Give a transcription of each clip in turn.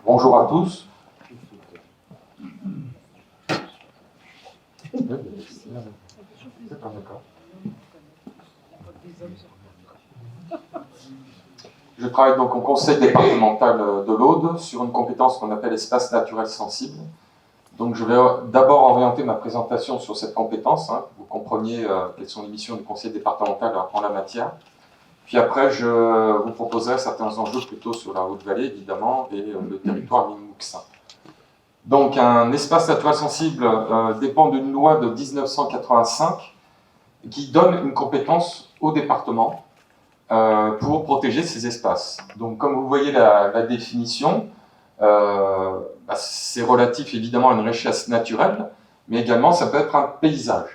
Bonjour à tous. Je travaille donc au conseil départemental de l'Aude sur une compétence qu'on appelle espace naturel sensible. Donc je vais d'abord orienter ma présentation sur cette compétence, que vous compreniez quelles sont les missions du conseil départemental en la matière. Puis après, je vous proposerai certains enjeux plutôt sur la Haute-Vallée, évidemment, et le territoire Limouxin. Donc, un espace naturel sensible dépend d'une loi de 1985 qui donne une compétence au département pour protéger ces espaces. Donc, comme vous voyez la définition, c'est relatif évidemment à une richesse naturelle, mais également ça peut être un paysage.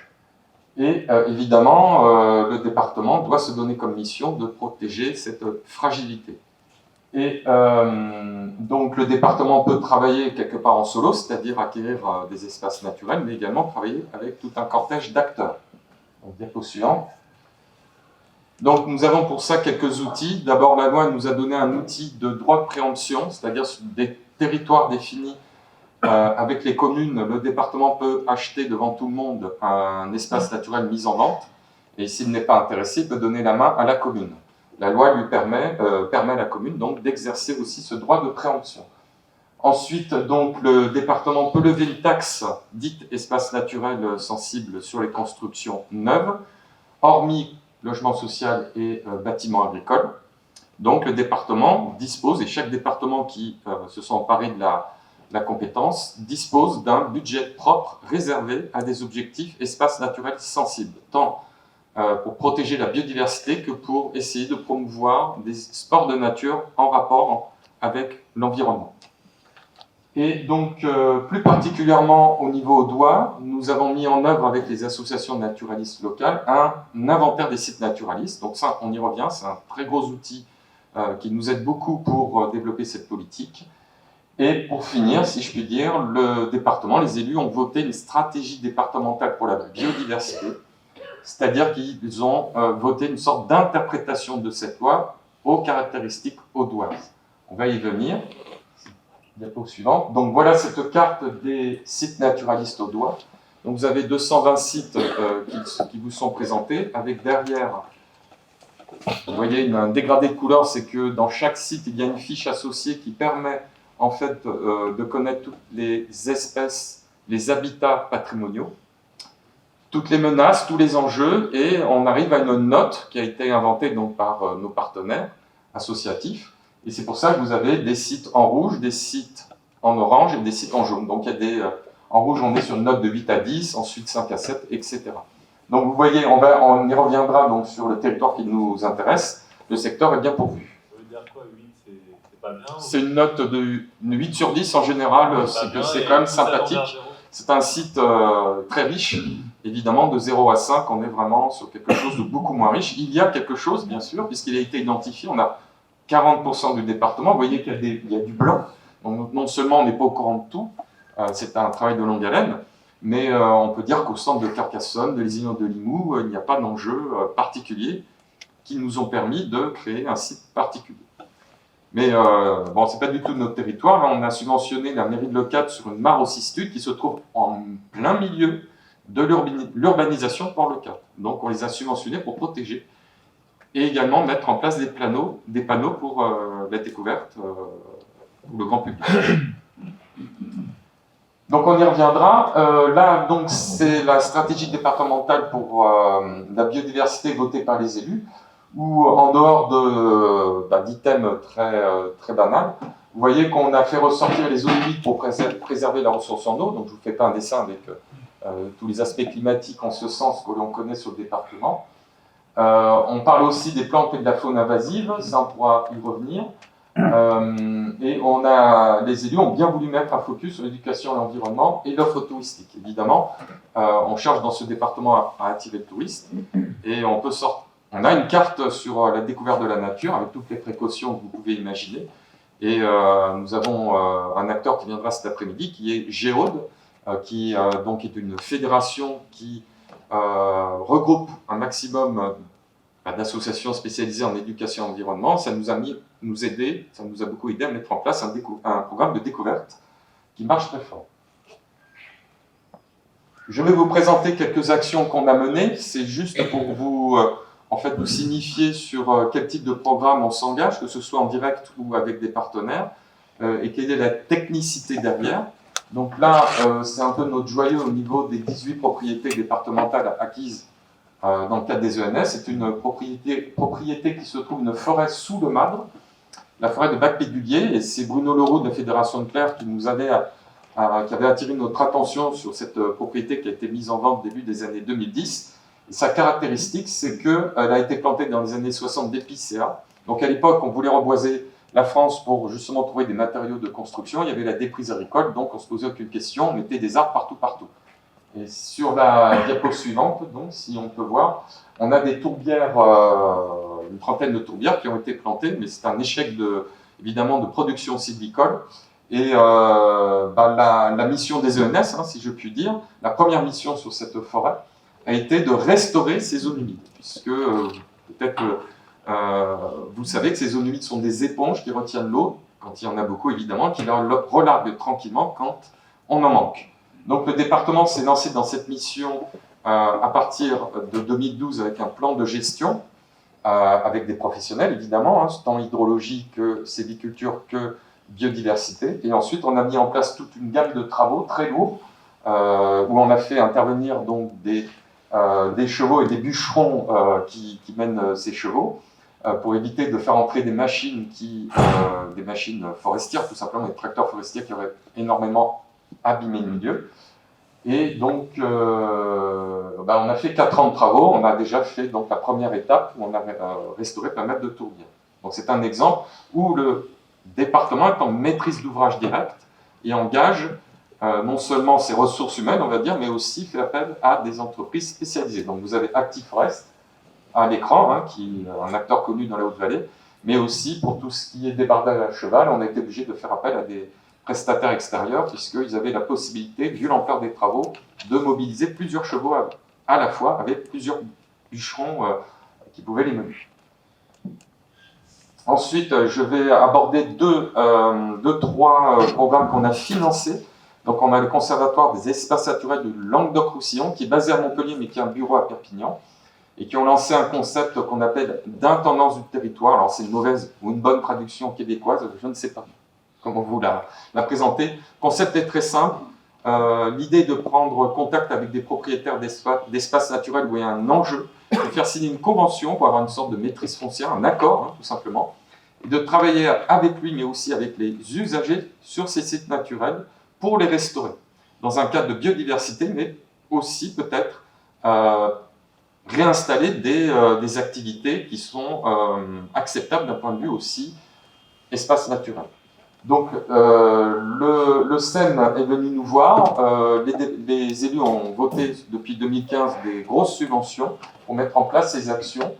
Et évidemment, le département doit se donner comme mission de protéger cette fragilité. Et donc le département peut travailler quelque part en solo, c'est-à-dire acquérir des espaces naturels, mais également travailler avec tout un cortège d'acteurs. Donc, diapo suivant. Donc nous avons pour ça quelques outils. D'abord, la loi nous a donné un outil de droit de préemption, c'est-à-dire sur des territoires définis avec les communes, le département peut acheter devant tout le monde un espace naturel mis en vente, et s'il n'est pas intéressé, il peut donner la main à la commune. La loi lui permet à la commune donc d'exercer aussi ce droit de préemption. Ensuite, donc, le département peut lever une taxe dite espace naturel sensible sur les constructions neuves, hormis logement social et bâtiments agricoles. Donc le département dispose, et chaque département qui se sent emparé de la compétence, dispose d'un budget propre réservé à des objectifs espaces naturels sensibles, tant pour protéger la biodiversité que pour essayer de promouvoir des sports de nature en rapport avec l'environnement. Et donc, plus particulièrement au niveau audois, nous avons mis en œuvre avec les associations naturalistes locales un inventaire des sites naturalistes. Donc ça, on y revient, c'est un très gros outil qui nous aide beaucoup pour développer cette politique. Et pour finir, si je puis dire, le département, les élus ont voté une stratégie départementale pour la biodiversité, c'est-à-dire qu'ils ont voté une sorte d'interprétation de cette loi aux caractéristiques audoises. On va y venir. Diapo suivante. Donc voilà cette carte des sites naturalistes audois. Donc vous avez 220 sites qui vous sont présentés, avec derrière, vous voyez un dégradé de couleur, c'est que dans chaque site, il y a une fiche associée qui permet en fait de connaître toutes les espèces, les habitats patrimoniaux, toutes les menaces, tous les enjeux, et on arrive à une note qui a été inventée donc par nos partenaires associatifs. Et c'est pour ça que vous avez des sites en rouge, des sites en orange et des sites en jaune. Donc il y a des, en rouge, on est sur une note de 8 à 10, ensuite 5 à 7, etc. Donc vous voyez, on y reviendra donc sur le territoire qui nous intéresse. Le secteur est bien pourvu. Ça veut dire quoi, 8, c'est pas bien? C'est une note de 8 sur 10 en général, c'est quand même sympathique. C'est un site très riche, évidemment, de 0 à 5, on est vraiment sur quelque chose de beaucoup moins riche. Il y a quelque chose, bien sûr, puisqu'il a été identifié, on a 40% du département, vous voyez qu'il y a du blanc. Donc non seulement on n'est pas au courant de tout, c'est un travail de longue haleine, mais on peut dire qu'au centre de Carcassonne, de les îles de Limoux, il n'y a pas d'enjeux particuliers qui nous ont permis de créer un site particulier. Mais bon, c'est pas du tout notre territoire. Là, on a subventionné la mairie de Leucate sur une mare ossistude qui se trouve en plein milieu de l'urbanisation pour Leucate. Donc on les a subventionnés pour protéger et également mettre en place des panneaux pour la découverte pour le grand public. Donc on y reviendra. Là, donc, c'est la stratégie départementale pour la biodiversité votée par les élus, où en dehors d'items très banals, vous voyez qu'on a fait ressortir les eaux humides pour préserver la ressource en eau. Donc je ne vous fais pas un dessin avec tous les aspects climatiques en ce sens que l'on connaît sur le département. On parle aussi des plantes et de la faune invasive, ça on pourra y revenir. Et les élus ont bien voulu mettre un focus sur l'éducation à l'environnement et l'offre touristique. Évidemment, on cherche dans ce département à attirer le touriste et on a une carte sur la découverte de la nature avec toutes les précautions que vous pouvez imaginer. Et nous avons un acteur qui viendra cet après-midi qui est Géode, qui donc est une fédération qui regroupe un maximum d'associations spécialisées en éducation et environnement, ça nous a beaucoup aidé à mettre en place un programme de découverte qui marche très fort. Je vais vous présenter quelques actions qu'on a menées. C'est juste pour vous, vous signifier sur quel type de programme on s'engage, que ce soit en direct ou avec des partenaires, et quelle est la technicité derrière. Donc là, c'est un peu notre joyau au niveau des 18 propriétés départementales acquises dans le cadre des ENS. C'est une propriété qui se trouve une forêt sous le Madre, la forêt de Bac-Pédulier, et c'est Bruno Leroux de la Fédération de Clair qui avait attiré notre attention sur cette propriété qui a été mise en vente début des années 2010. Et sa caractéristique, c'est qu'elle a été plantée dans les années 60 d'épicéas. Donc à l'époque, on voulait reboiser la France pour justement trouver des matériaux de construction. Il y avait la déprise agricole, donc on ne se posait aucune question, on mettait des arbres partout. Et sur la diapo suivante, donc, si on peut voir, on a des tourbières, une trentaine de tourbières qui ont été plantées, mais c'est un échec évidemment de production sylvicole. Et la mission des ENS, si je puis dire, la première mission sur cette forêt a été de restaurer ces zones humides, puisque peut-être vous savez que ces zones humides sont des éponges qui retiennent l'eau, quand il y en a beaucoup évidemment, qui la relarguent tranquillement quand on en manque. Donc le département s'est lancé dans cette mission à partir de 2012 avec un plan de gestion, avec des professionnels évidemment, tant hydrologie que sylviculture que biodiversité. Et ensuite, on a mis en place toute une gamme de travaux très lourds, où on a fait intervenir donc des chevaux et des bûcherons qui mènent ces chevaux, pour éviter de faire entrer des machines forestières, tout simplement des tracteurs forestiers qui auraient énormément abîmé le milieu. Et donc, on a fait 4 ans de travaux. On a déjà fait donc la première étape où on a restauré pas mal de tourbières. Donc c'est un exemple où le département est en maîtrise d'ouvrage direct et engage non seulement ses ressources humaines, on va dire, mais aussi fait appel à des entreprises spécialisées. Donc vous avez Actiforest à l'écran, qui est un acteur connu dans la Haute-Vallée, mais aussi pour tout ce qui est débardage à cheval, on a été obligé de faire appel à des prestataires extérieurs, puisqu'ils avaient la possibilité, vu l'ampleur des travaux, de mobiliser plusieurs chevaux à la fois, avec plusieurs bûcherons qui pouvaient les mener. Ensuite, je vais aborder trois programmes qu'on a financés. Donc, on a le Conservatoire des espaces naturels de Languedoc-Roussillon, qui est basé à Montpellier, mais qui a un bureau à Perpignan, et qui ont lancé un concept qu'on appelle d'intendance du territoire. Alors, c'est une mauvaise ou une bonne traduction québécoise, je ne sais pas comment vous la présenter. Le concept est très simple. L'idée de prendre contact avec des propriétaires d'espaces naturels où il y a un enjeu, de faire signer une convention pour avoir une sorte de maîtrise foncière, un accord, tout simplement, et de travailler avec lui, mais aussi avec les usagers sur ces sites naturels pour les restaurer, dans un cadre de biodiversité, mais aussi peut-être réinstaller des activités qui sont acceptables d'un point de vue aussi espace naturel. Donc, le SEM est venu nous voir, les élus ont voté depuis 2015 des grosses subventions pour mettre en place ces actions,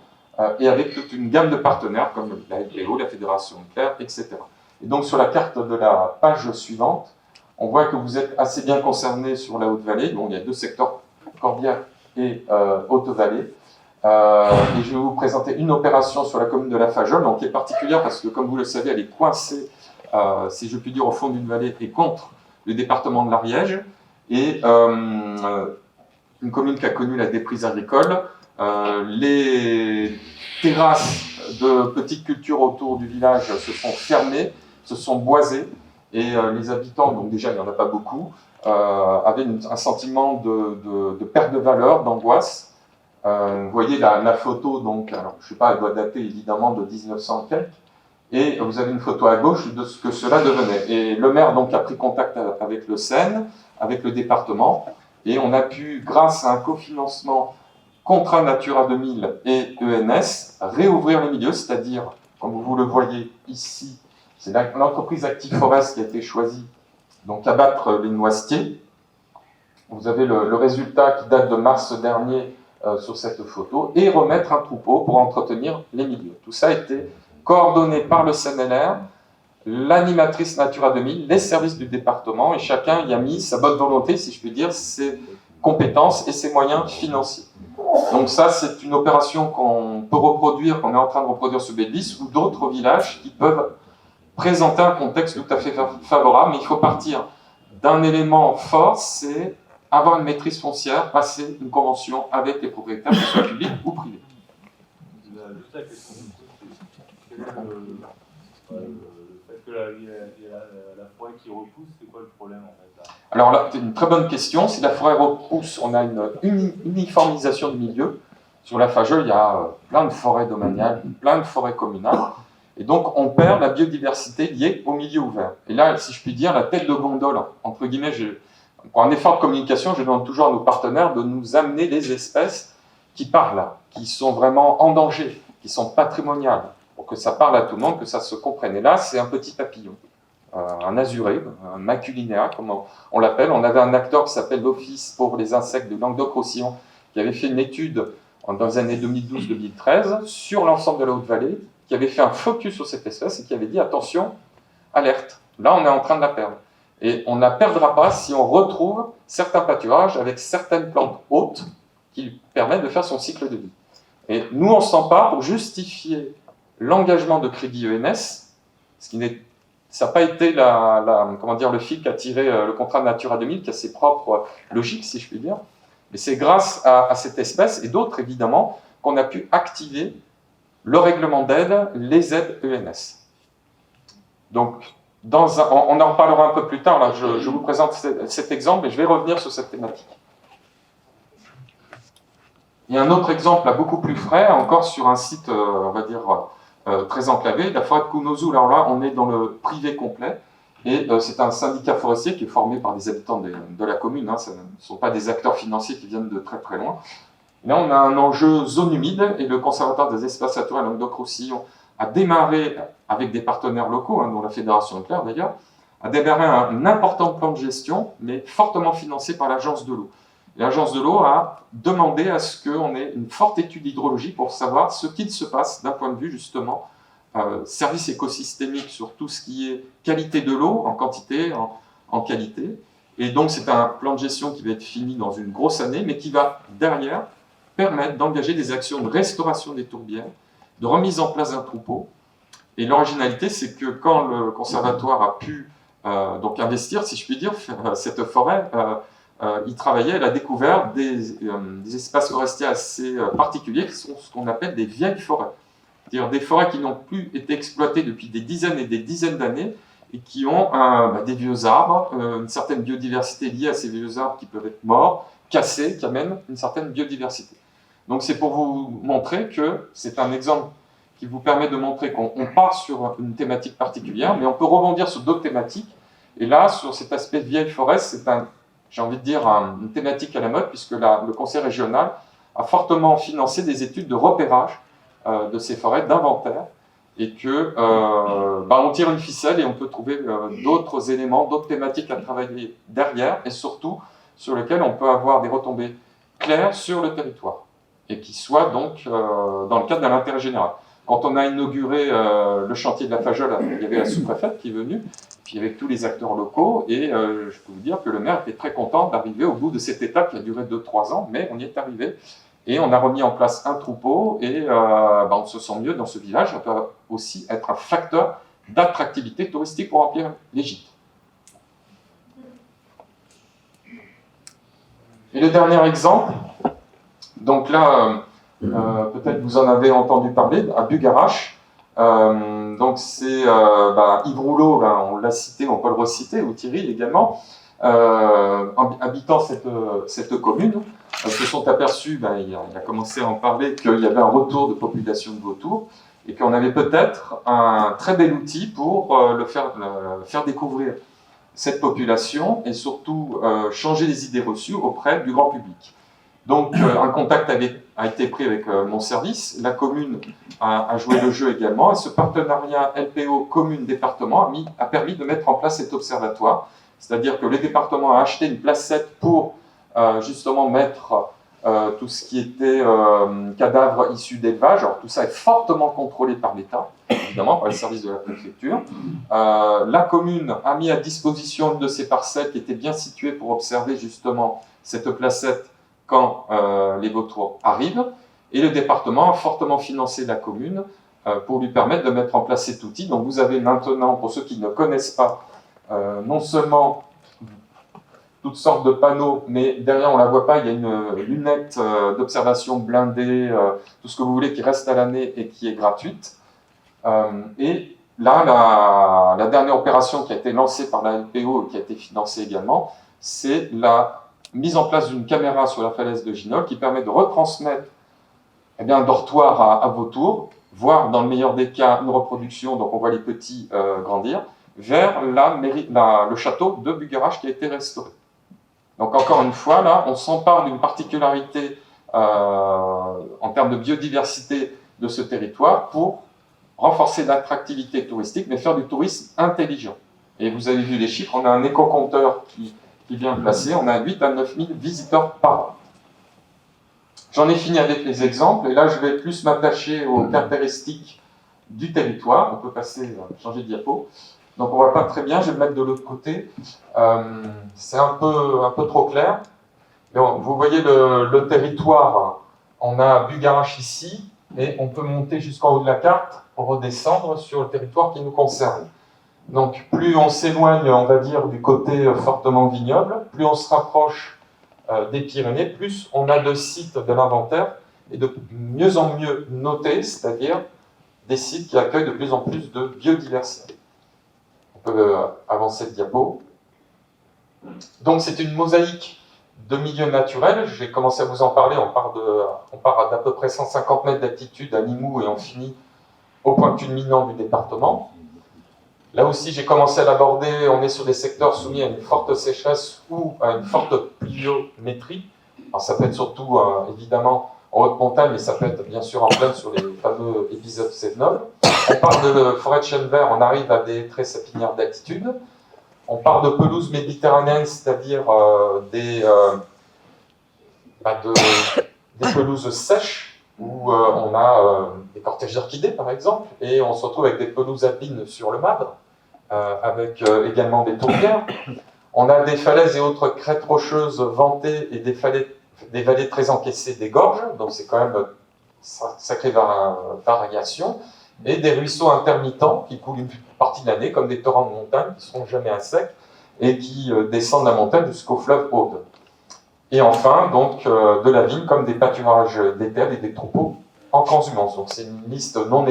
et avec toute une gamme de partenaires comme la LPO, la Fédération de Clair, etc. Et donc, sur la carte de la page suivante, on voit que vous êtes assez bien concernés sur la Haute-Vallée. Bon, il y a 2 secteurs, Corbière et Haute-Vallée. Et je vais vous présenter une opération sur la commune de La Fajole, donc qui est particulière parce que, comme vous le savez, elle est coincée, si je puis dire, au fond d'une vallée et contre le département de l'Ariège. Et une commune qui a connu la déprise agricole. Les terrasses de petites cultures autour du village se sont fermées, se sont boisées. Et les habitants, donc déjà il n'y en a pas beaucoup, avaient un sentiment de perte de valeur, d'angoisse. Vous voyez la photo, donc, alors, je ne sais pas, elle doit dater évidemment de 1900 quelques, et vous avez une photo à gauche de ce que cela devenait. Et le maire donc a pris contact avec le SEN, avec le département, et on a pu, grâce à un cofinancement contrat Natura 2000 et ENS, réouvrir les milieux, c'est-à-dire, comme vous le voyez ici, c'est l'entreprise Actiforest qui a été choisie, donc abattre les noisetiers. Vous avez le résultat qui date de mars dernier sur cette photo, et remettre un troupeau pour entretenir les milieux. Tout ça a été coordonné par le CNLR, l'animatrice Natura 2000, les services du département, et chacun y a mis sa bonne volonté, si je puis dire, ses compétences et ses moyens financiers. Donc ça, c'est une opération qu'on peut reproduire, qu'on est en train de reproduire sur Bélis, ou d'autres villages qui peuvent présenter un contexte tout à fait favorable, mais il faut partir d'un élément fort, c'est avoir une maîtrise foncière, passer une convention avec les propriétaires, que ce soit publics ou privés. Juste la question, c'est quel est le fait que la forêt qui repousse, c'est quoi le problème en fait là? Alors là, c'est une très bonne question. Si la forêt repousse, on a une uniformisation du milieu. Sur la Fageole, il y a plein de forêts domaniales, plein de forêts communales. Et donc, on perd la biodiversité liée au milieu ouvert. Et là, si je puis dire, la tête de gondole, entre guillemets, pour un effort de communication, je demande toujours à nos partenaires de nous amener les espèces qui parlent, qui sont vraiment en danger, qui sont patrimoniales, pour que ça parle à tout le monde, que ça se comprenne. Et là, c'est un petit papillon, un azuré, un maculinea, comme on l'appelle. On avait un acteur qui s'appelle l'Office pour les insectes de Languedoc-Roussillon, qui avait fait une étude dans les années 2012-2013 sur l'ensemble de la Haute-Vallée, qui avait fait un focus sur cette espèce et qui avait dit attention, alerte, là on est en train de la perdre. Et on ne la perdra pas si on retrouve certains pâturages avec certaines plantes hautes qui permettent de faire son cycle de vie. Et nous on s'empare pour justifier l'engagement de Crédit ENS, ce qui n'est, ça n'a pas été le fil qui a tiré le contrat de Natura 2000, qui a ses propres logiques, si je puis dire. Mais c'est grâce à cette espèce et d'autres évidemment qu'on a pu activer le règlement d'aide, les aides ENS. Donc, on en reparlera un peu plus tard, là, je vous présente cet exemple et je vais revenir sur cette thématique. Il y a un autre exemple là, beaucoup plus frais, encore sur un site, on va dire, très enclavé, la forêt de Kounouzou. Alors là, on est dans le privé complet, et c'est un syndicat forestier qui est formé par des habitants de la commune, hein, ce ne sont pas des acteurs financiers qui viennent de très très loin. Là, on a un enjeu zone humide, et le conservatoire des espaces naturels Languedoc-Roussillon a démarré, avec des partenaires locaux, hein, dont la Fédération Leclerc d'ailleurs, a démarré un important plan de gestion, mais fortement financé par l'Agence de l'eau. L'Agence de l'eau a demandé à ce qu'on ait une forte étude hydrologique pour savoir ce qu'il se passe d'un point de vue justement service écosystémique sur tout ce qui est qualité de l'eau, en quantité, en qualité. Et donc c'est un plan de gestion qui va être fini dans une grosse année, mais qui va derrière permettre d'engager des actions de restauration des tourbières, de remise en place d'un troupeau. Et l'originalité, c'est que quand le conservatoire a pu donc investir, si je puis dire, cette forêt, il travaillait à la découverte des espaces forestiers assez particuliers, qui sont ce qu'on appelle des vieilles forêts. C'est-à-dire des forêts qui n'ont plus été exploitées depuis des dizaines et des dizaines d'années, et qui ont des vieux arbres, une certaine biodiversité liée à ces vieux arbres qui peuvent être morts, cassés, qui amènent une certaine biodiversité. Donc c'est pour vous montrer que c'est un exemple qui vous permet de montrer qu'on part sur une thématique particulière, mais on peut rebondir sur d'autres thématiques. Et là, sur cet aspect de vieille forêt, c'est j'ai envie de dire, une thématique à la mode, puisque le Conseil régional a fortement financé des études de repérage de ces forêts, d'inventaire, et que on tire une ficelle et on peut trouver d'autres éléments, d'autres thématiques à travailler derrière, et surtout sur lesquelles on peut avoir des retombées claires sur le territoire, et qui soient donc dans le cadre de l'intérêt général. Quand on a inauguré le chantier de la Fageole, il y avait la sous-préfète qui est venue, puis avec tous les acteurs locaux, et je peux vous dire que le maire était très content d'arriver au bout de cette étape qui a duré 2-3 ans, mais on y est arrivé, et on a remis en place un troupeau, et on se sent mieux dans ce village. Ça peut aussi être un facteur d'attractivité touristique pour remplir les gîtes. Et le dernier exemple, donc là, peut-être vous en avez entendu parler, à Bugarache. Donc c'est Yves Rouleau, là, on l'a cité, on peut le reciter, ou Thierry également, habitant cette commune, se sont aperçus, il a commencé à en parler, qu'il y avait un retour de population de vautours, et qu'on avait peut-être un très bel outil pour faire découvrir cette population, et surtout changer les idées reçues auprès du grand public. Donc un contact a été pris avec mon service, la commune a joué le jeu également, et ce partenariat LPO commune-département a permis de mettre en place cet observatoire, c'est-à-dire que le département a acheté une placette pour justement mettre tout ce qui était cadavres issus d'élevage. Alors tout ça est fortement contrôlé par l'État, évidemment par les services de la préfecture. La commune a mis à disposition une de ces parcelles qui était bien située pour observer justement cette placette quand les vautours arrivent, et le département a fortement financé la commune pour lui permettre de mettre en place cet outil. Donc vous avez maintenant, pour ceux qui ne connaissent pas, non seulement toutes sortes de panneaux, mais derrière on ne la voit pas, il y a une lunette d'observation blindée, tout ce que vous voulez, qui reste à l'année et qui est gratuite. Et là, la dernière opération qui a été lancée par la LPO et qui a été financée également, c'est la mise en place d'une caméra sur la falaise de Ginol qui permet de retransmettre un dortoir à vautours, voire dans le meilleur des cas une reproduction, donc on voit les petits grandir, vers le château de Bugarache qui a été restauré. Donc encore une fois, là, on s'empare d'une particularité en termes de biodiversité de ce territoire pour renforcer l'attractivité touristique, mais faire du tourisme intelligent. Et vous avez vu les chiffres, on a un éco-compteur qui vient placé, on a 8 à 9 000 visiteurs par an. J'en ai fini avec les exemples, et là je vais plus m'attacher aux caractéristiques du territoire. On peut changer de diapo. Donc on ne voit pas très bien, je vais me mettre de l'autre côté. C'est un peu trop clair. Mais bon, vous voyez le territoire, on a Bugarache ici, et on peut monter jusqu'en haut de la carte pour redescendre sur le territoire qui nous concerne. Donc plus on s'éloigne, on va dire, du côté fortement vignoble, plus on se rapproche des Pyrénées, plus on a de sites de l'inventaire et de mieux en mieux notés, c'est-à-dire des sites qui accueillent de plus en plus de biodiversité. On peut avancer le diapo. Donc c'est une mosaïque de milieux naturels. J'ai commencé à vous en parler, on part d'à peu près 150 mètres d'altitude à Limoux et on finit au point culminant du département. Là aussi, j'ai commencé à l'aborder, on est sur des secteurs soumis à une forte sécheresse ou à une forte pluviométrie. Alors ça peut être surtout, évidemment, en haute montagne, mais ça peut être bien sûr en plaine sur les fameux épisodes Sévenol. On parle de forêt de chêne vert, on arrive à des traits sapinières d'altitude. On parle de pelouse méditerranéenne, c'est-à-dire des pelouses sèches, où on a des cortèges d'orchidées, par exemple, et on se retrouve avec des pelouses alpines sur le Madre, avec également des tourbières. On a des falaises et autres crêtes rocheuses ventées et des vallées très encaissées des gorges, donc c'est quand même sacrée variation, et des ruisseaux intermittents qui coulent une partie de l'année, comme des torrents de montagne qui ne seront jamais à sec, et qui descendent la montagne jusqu'au fleuve Aude. Et enfin, donc, de la vigne comme des pâturages d'éters et des troupeaux en transhumance. Donc c'est une liste non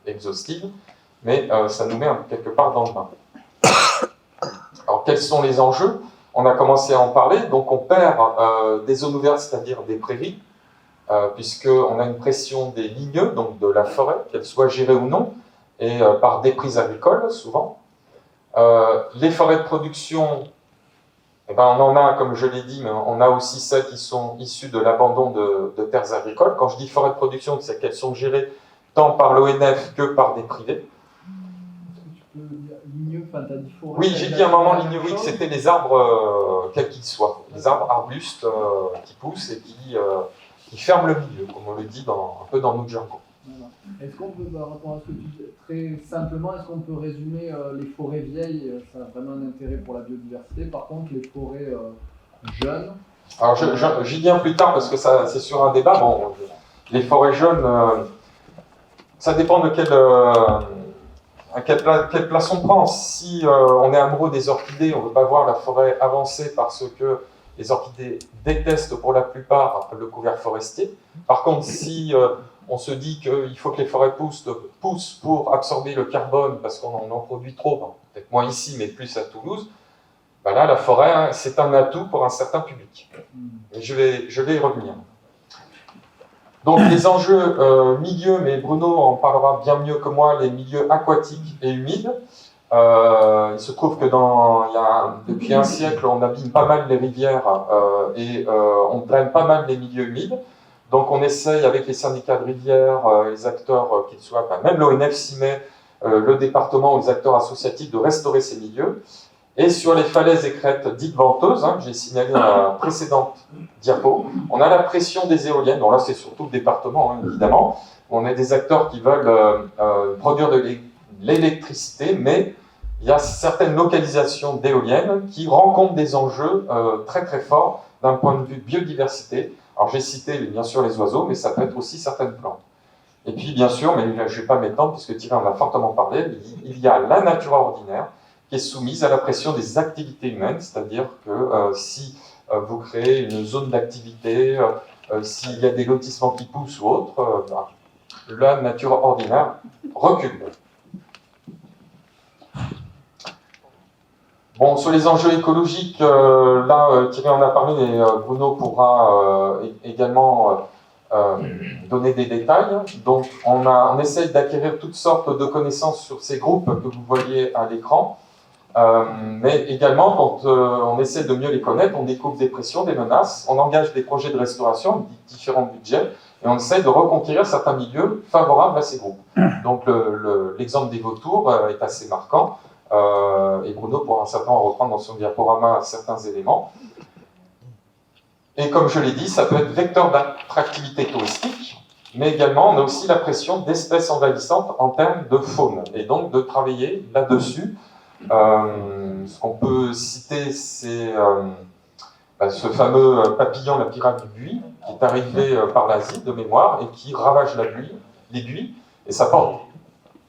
exhaustive, mais ça nous met quelque part dans le bain. Alors quels sont les enjeux? On a commencé à en parler, donc on perd des zones ouvertes, c'est-à-dire des prairies, puisqu'on a une pression des ligneux, donc de la forêt, qu'elle soit gérée ou non, et par des prises agricoles, souvent. Les forêts de production, eh ben, on en a, comme je l'ai dit, mais on a aussi celles qui sont issues de l'abandon de terres agricoles. Quand je dis forêt de production, c'est qu'elles sont gérées tant par l'ONF que par des privés. Oui, j'ai dit à un moment lignerie que c'était les arbres, quels qu'ils soient, les arbres arbustes qui poussent et qui ferment le milieu, comme on le dit un peu dans notre jargon. Est-ce qu'on peut, par rapport à ce que tu dis, très simplement, est-ce qu'on peut résumer les forêts vieilles, ça a vraiment un intérêt pour la biodiversité, par contre les forêts jeunes... Alors j'y viens plus tard parce que c'est sur un débat. Bon, les forêts jeunes, ça dépend de quelle place on prend. Si on est amoureux des orchidées, on ne veut pas voir la forêt avancer parce que les orchidées détestent pour la plupart le couvert forestier. Par contre, si on se dit qu'il faut que les forêts poussent pour absorber le carbone parce qu'on en produit trop, peut-être moins ici, mais plus à Toulouse, ben là, la forêt, c'est un atout pour un certain public. Et je vais y revenir. Donc, les enjeux milieux, mais Bruno en parlera bien mieux que moi, les milieux aquatiques et humides. Il se trouve que depuis un siècle, on abîme pas mal les rivières et on draine pas mal les milieux humides. Donc on essaye avec les syndicats de rivières, les acteurs qu'ils soient, même l'ONF s'y met, le département ou les acteurs associatifs de restaurer ces milieux. Et sur les falaises et crêtes dites venteuses, que j'ai signalé dans la précédente diapo, on a la pression des éoliennes. Bon là c'est surtout le département évidemment. On a des acteurs qui veulent produire de l'électricité, mais il y a certaines localisations d'éoliennes qui rencontrent des enjeux très très forts d'un point de vue biodiversité. Alors j'ai cité bien sûr les oiseaux, mais ça peut être aussi certaines plantes. Et puis bien sûr, mais je ne vais pas m'étendre puisque Thierry en a fortement parlé, il y a la nature ordinaire qui est soumise à la pression des activités humaines, c'est-à-dire que si vous créez une zone d'activité, s'il y a des lotissements qui poussent ou autre, la nature ordinaire recule. Bon, sur les enjeux écologiques, là, Thierry en a parlé et Bruno pourra également donner des détails. Donc, on essaye d'acquérir toutes sortes de connaissances sur ces groupes que vous voyez à l'écran. Mais également, quand on essaie de mieux les connaître, on découvre des pressions, des menaces, on engage des projets de restauration, différents budgets, et on essaie de reconquérir certains milieux favorables à ces groupes. Donc l'exemple des vautours est assez marquant, et Bruno pourra certainement reprendre dans son diaporama certains éléments. Et comme je l'ai dit, ça peut être vecteur d'attractivité touristique, mais également on a aussi la pression d'espèces envahissantes en termes de faune, et donc de travailler là-dessus. Ce qu'on peut citer, c'est ce fameux papillon, la pirate du buis, qui est arrivé par l'Asie de mémoire et qui ravage les buis. Et ça porte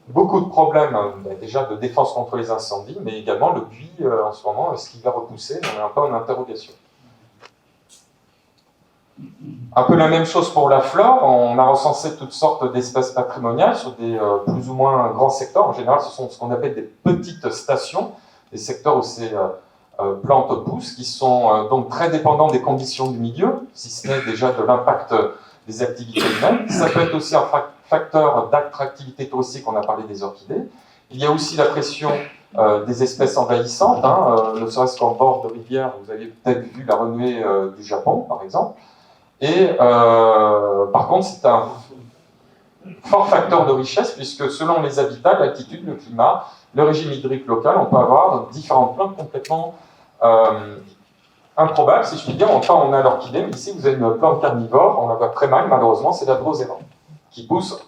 beaucoup de problèmes, déjà de défense contre les incendies, mais également le buis, en ce moment, est-ce qu'il va repousser? On est un peu en interrogation. Un peu la même chose pour la flore, on a recensé toutes sortes d'espèces patrimoniales sur des plus ou moins grands secteurs. En général, ce sont ce qu'on appelle des petites stations, des secteurs où ces plantes poussent, qui sont donc très dépendants des conditions du milieu, si ce n'est déjà de l'impact des activités humaines. Ça peut être aussi un facteur d'attractivité touristique, on a parlé des orchidées. Il y a aussi la pression des espèces envahissantes, ne serait-ce qu'en bord de rivière, vous avez peut-être vu la renouée du Japon, par exemple. Et par contre, c'est un fort facteur de richesse, puisque selon les habitats, l'altitude, le climat, le régime hydrique local, on peut avoir différentes plantes complètement improbables, si je puis dire. Enfin, on a l'orchidée, mais ici, vous avez une plante carnivore, on la voit très mal, malheureusement, c'est la drosera, qui pousse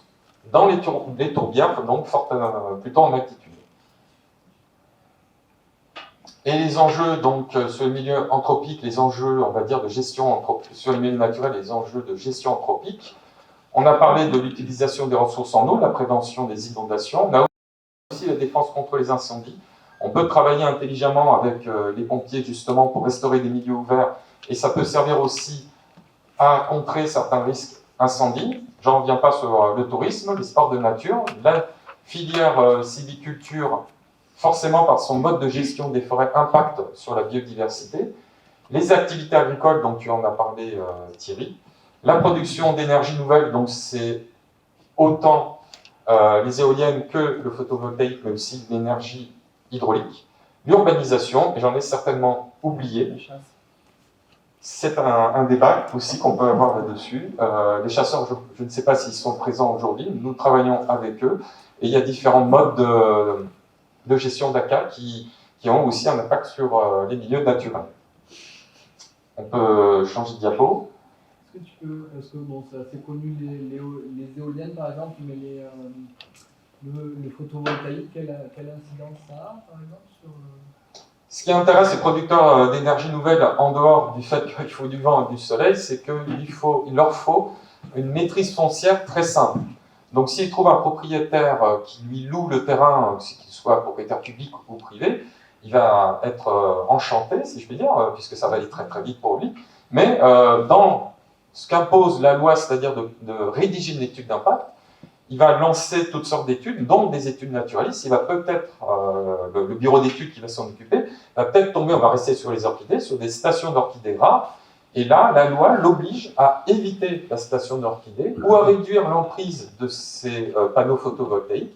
dans les tourbières, donc plutôt en altitude. Et les enjeux, donc, sur le milieu anthropique, les enjeux, on va dire, de gestion sur le milieu naturel, les enjeux de gestion anthropique. On a parlé de l'utilisation des ressources en eau, la prévention des inondations. On a aussi la défense contre les incendies. On peut travailler intelligemment avec les pompiers, justement, pour restaurer des milieux ouverts. Et ça peut servir aussi à contrer certains risques incendies. J'en reviens pas sur le tourisme, les sports de nature, la filière sylviculture, forcément par son mode de gestion des forêts, impacte sur la biodiversité. Les activités agricoles, dont tu en as parlé Thierry. La production d'énergie nouvelle, donc c'est autant les éoliennes que le photovoltaïque, mais aussi l'énergie hydraulique. L'urbanisation, et j'en ai certainement oublié. C'est un débat aussi qu'on peut avoir là-dessus. Les chasseurs, je ne sais pas s'ils sont présents aujourd'hui, nous travaillons avec eux, et il y a différents modes de gestion d'ACA qui ont aussi un impact sur les milieux naturels. On peut changer de diapo. Est-ce que tu peux, parce que bon, c'est assez connu les éoliennes par exemple, mais les photovoltaïques, quelle incidence ça a par exemple sur Ce qui intéresse les producteurs d'énergie nouvelle, en dehors du fait qu'il faut du vent et du soleil, c'est qu'il leur faut une maîtrise foncière très simple. Donc s'ils trouvent un propriétaire qui lui loue le terrain, qu'il soit propriétaire public ou privé, il va être enchanté, si je puis dire, puisque ça va aller très très vite pour lui. Mais dans ce qu'impose la loi, c'est-à-dire de rédiger une étude d'impact, il va lancer toutes sortes d'études, donc des études naturalistes. Il va peut-être, le bureau d'études qui va s'en occuper, va peut-être tomber, on va rester sur les orchidées, sur des stations d'orchidées rares. Et là, la loi l'oblige à éviter la station d'orchidées ou à réduire l'emprise de ces panneaux photovoltaïques,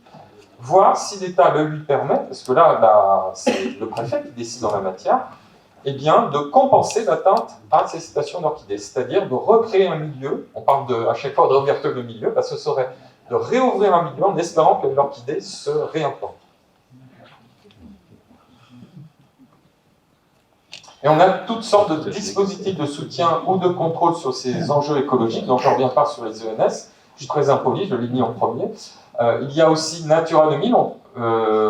voir si l'État le lui permet, parce que là c'est le préfet qui décide en la matière, eh bien, de compenser l'atteinte à ces stations d'orchidées, c'est-à-dire de recréer un milieu. On parle à chaque fois de réouverture de milieu, ce serait de réouvrir un milieu en espérant que l'orchidée se réimplante. Et on a toutes sortes de dispositifs de soutien ou de contrôle sur ces enjeux écologiques, donc je ne reviens pas sur les ENS, je suis très impoli, je l'ai mis en premier. Il y a aussi Natura 2000,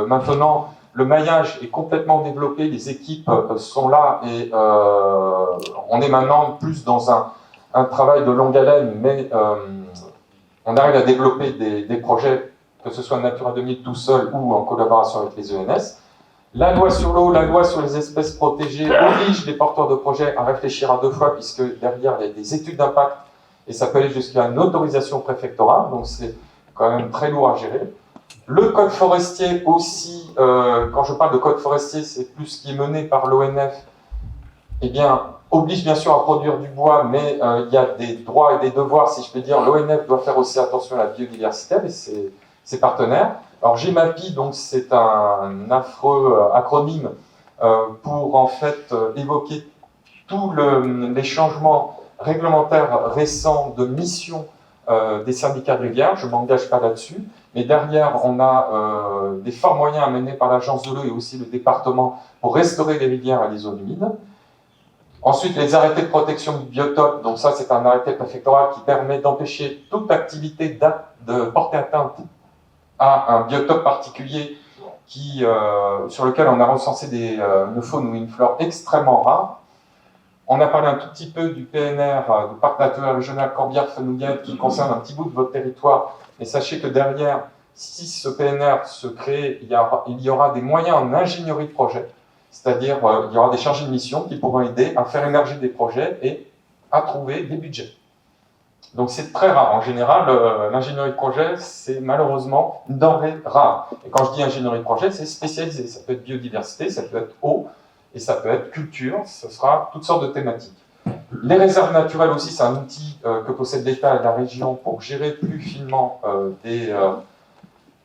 maintenant le maillage est complètement développé, les équipes sont là et on est maintenant plus dans un travail de longue haleine, mais on arrive à développer des projets, que ce soit Natura 2000 tout seul ou en collaboration avec les ENS. La loi sur l'eau, la loi sur les espèces protégées oblige les porteurs de projets à réfléchir à deux fois, puisque derrière il y a des études d'impact et ça peut aller jusqu'à une autorisation préfectorale, donc c'est quand même très lourd à gérer. Le code forestier aussi, quand je parle de code forestier, c'est plus ce qui est mené par l'ONF, eh bien, oblige bien sûr à produire du bois, mais il y a des droits et des devoirs, si je peux dire. L'ONF doit faire aussi attention à la biodiversité avec ses partenaires. Alors GEMAPI, donc c'est un affreux acronyme pour en fait évoquer tous les changements réglementaires récents de mission des syndicats de rivière. Je ne m'engage pas là-dessus, mais derrière on a des forts moyens à mener par l'agence de l'eau et aussi le département pour restaurer les rivières et les zones humides. Ensuite, les arrêtés de protection du biotope, donc ça c'est un arrêté préfectoral qui permet d'empêcher toute activité de porter atteinte à un biotope particulier sur lequel on a recensé une faune ou une flore extrêmement rare. On a parlé un tout petit peu du PNR, du Parc naturel régional Corbière-Fenouillette, qui concerne un petit bout de votre territoire, mais sachez que derrière, si ce PNR se crée, il y aura des moyens en ingénierie de projet. C'est-à-dire, il y aura des chargés de mission qui pourront aider à faire émerger des projets et à trouver des budgets. Donc c'est très rare. En général, l'ingénierie de projet, c'est malheureusement une denrée rare. Et quand je dis ingénierie de projet, c'est spécialisé. Ça peut être biodiversité, ça peut être eau, et ça peut être culture, ce sera toutes sortes de thématiques. Les réserves naturelles aussi, c'est un outil que possède l'État et la région pour gérer plus finement des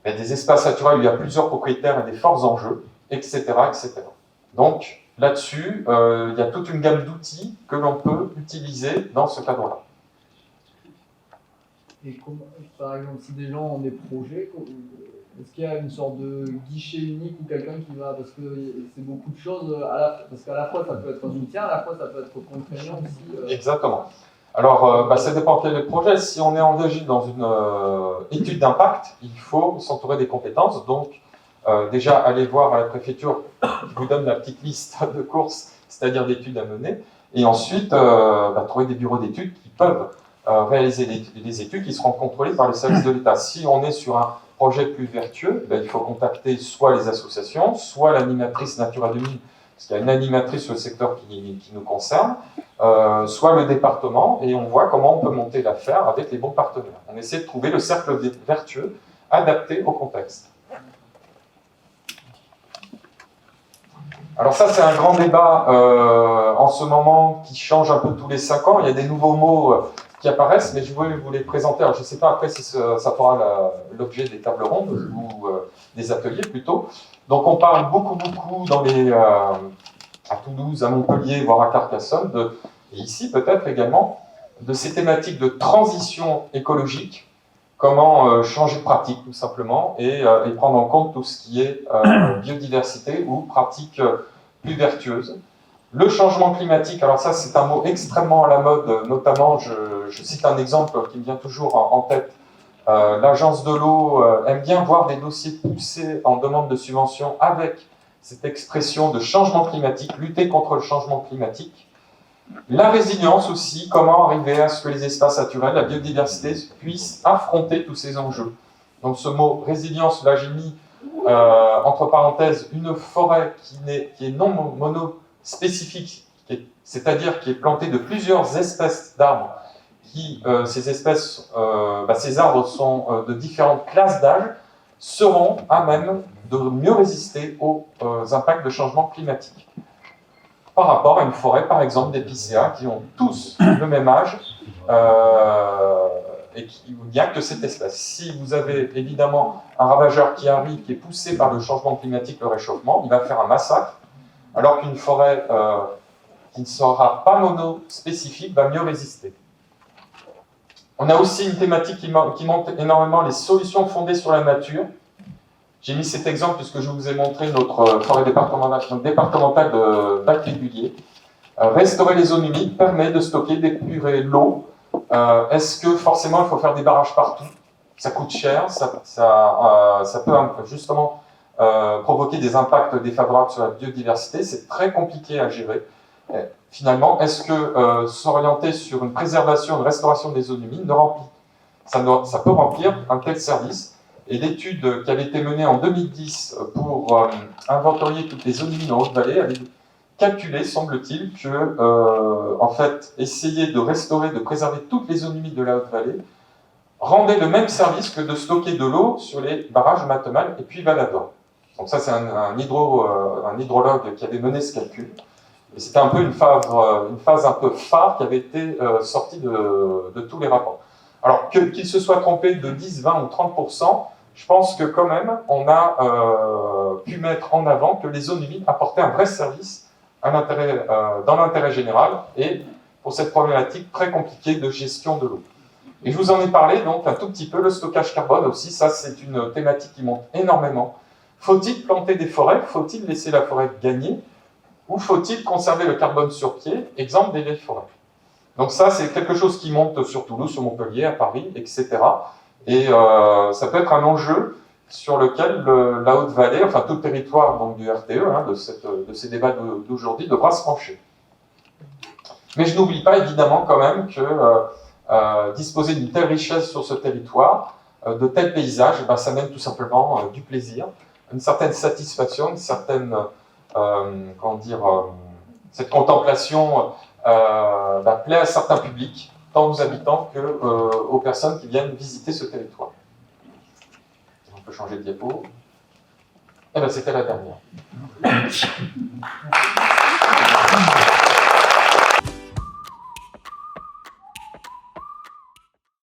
espaces naturels où il y a plusieurs propriétaires et des forts enjeux, etc. etc. Donc, là-dessus, il y a toute une gamme d'outils que l'on peut utiliser dans ce cadre-là. Et par exemple, si des gens ont des projets, est-ce qu'il y a une sorte de guichet unique ou quelqu'un qui va, parce que c'est beaucoup de choses, parce qu'à la fois ça peut être un soutien, à la fois ça peut être contraignant aussi. Exactement. Alors, ça dépend quel est le projet. Si on est engagé dans une étude d'impact, il faut s'entourer des compétences. Donc, déjà, allez voir à la préfecture qui vous donne la petite liste de courses, c'est-à-dire d'études à mener. Et ensuite, trouver des bureaux d'études qui peuvent réaliser des études qui seront contrôlées par le service de l'État. Si on est sur un projet plus vertueux, il faut contacter soit les associations, soit l'animatrice Natura 2000, parce qu'il y a une animatrice sur le secteur qui nous concerne, soit le département, et on voit comment on peut monter l'affaire avec les bons partenaires. On essaie de trouver le cercle vertueux adapté au contexte. Alors ça, c'est un grand débat en ce moment qui change un peu tous les 5 ans. Il y a des nouveaux mots qui apparaissent, mais je voulais vous les présenter. Alors, je ne sais pas après si ça fera l'objet des tables rondes ou des ateliers plutôt. Donc on parle beaucoup à Toulouse, à Montpellier, voire à Carcassonne, et ici peut-être également, de ces thématiques de transition écologique, comment changer de pratique tout simplement, et prendre en compte tout ce qui est biodiversité ou pratique plus vertueuse. Le changement climatique, alors ça c'est un mot extrêmement à la mode, notamment, je cite un exemple qui me vient toujours en tête, l'agence de l'eau aime bien voir des dossiers poussés en demande de subvention avec cette expression de changement climatique, lutter contre le changement climatique. La résilience aussi, comment arriver à ce que les espaces naturels, la biodiversité puissent affronter tous ces enjeux. Donc ce mot résilience, là j'ai mis entre parenthèses une forêt qui est non monospécifique, c'est-à-dire qui est plantée de plusieurs espèces d'arbres. Ces espèces, ces arbres sont de différentes classes d'âge, seront à même de mieux résister aux impacts de changement climatique. Par rapport à une forêt, par exemple, d'épicéas qui ont tous le même âge et il n'y a que cette espèce. Si vous avez évidemment un ravageur qui arrive, qui est poussé par le changement climatique, le réchauffement, il va faire un massacre, alors qu'une forêt qui ne sera pas monospécifique va mieux résister. On a aussi une thématique qui montre énormément les solutions fondées sur la nature. J'ai mis cet exemple puisque je vous ai montré notre forêt départementale de Val-Régulier. Restaurer les zones humides permet de stocker, d'épurer l'eau. Est-ce que forcément il faut faire des barrages partout? Ça coûte cher, ça peut justement provoquer des impacts défavorables sur la biodiversité, c'est très compliqué à gérer. Finalement, est-ce que s'orienter sur une préservation, une restauration des zones humides ça peut remplir un tel service? Et l'étude qui avait été menée en 2010 pour inventorier toutes les zones humides en Haute-Vallée avait calculé, semble-t-il, que en fait, essayer de restaurer, de préserver toutes les zones humides de la Haute-Vallée rendait le même service que de stocker de l'eau sur les barrages de Matemal et puis Valador. Donc ça, c'est un hydrologue qui avait mené ce calcul. Et c'était un peu une phase un peu phare qui avait été sortie de tous les rapports. Alors, qu'il se soit trompé de 10, 20 ou 30%, je pense que quand même, on a pu mettre en avant que les zones humides apportaient un vrai service dans l'intérêt général et pour cette problématique très compliquée de gestion de l'eau. Et je vous en ai parlé donc un tout petit peu, le stockage carbone aussi, ça c'est une thématique qui monte énormément. Faut-il planter des forêts? Faut-il laisser la forêt gagner? Ou faut-il conserver le carbone sur pied? Exemple des vieilles forêts. Donc ça, c'est quelque chose qui monte sur Toulouse, sur Montpellier, à Paris, etc. Et ça peut être un enjeu sur lequel la Haute-Vallée, enfin tout le territoire donc, du RTE, de ces débats d'aujourd'hui, devra se pencher. Mais je n'oublie pas évidemment quand même que disposer d'une telle richesse sur ce territoire, de tels paysages, ben, ça mène tout simplement du plaisir, une certaine satisfaction, une certaine, cette contemplation plaît à certains publics, tant aux habitants qu'aux personnes qui viennent visiter ce territoire. On peut changer de diapo. Et bien, c'était la dernière.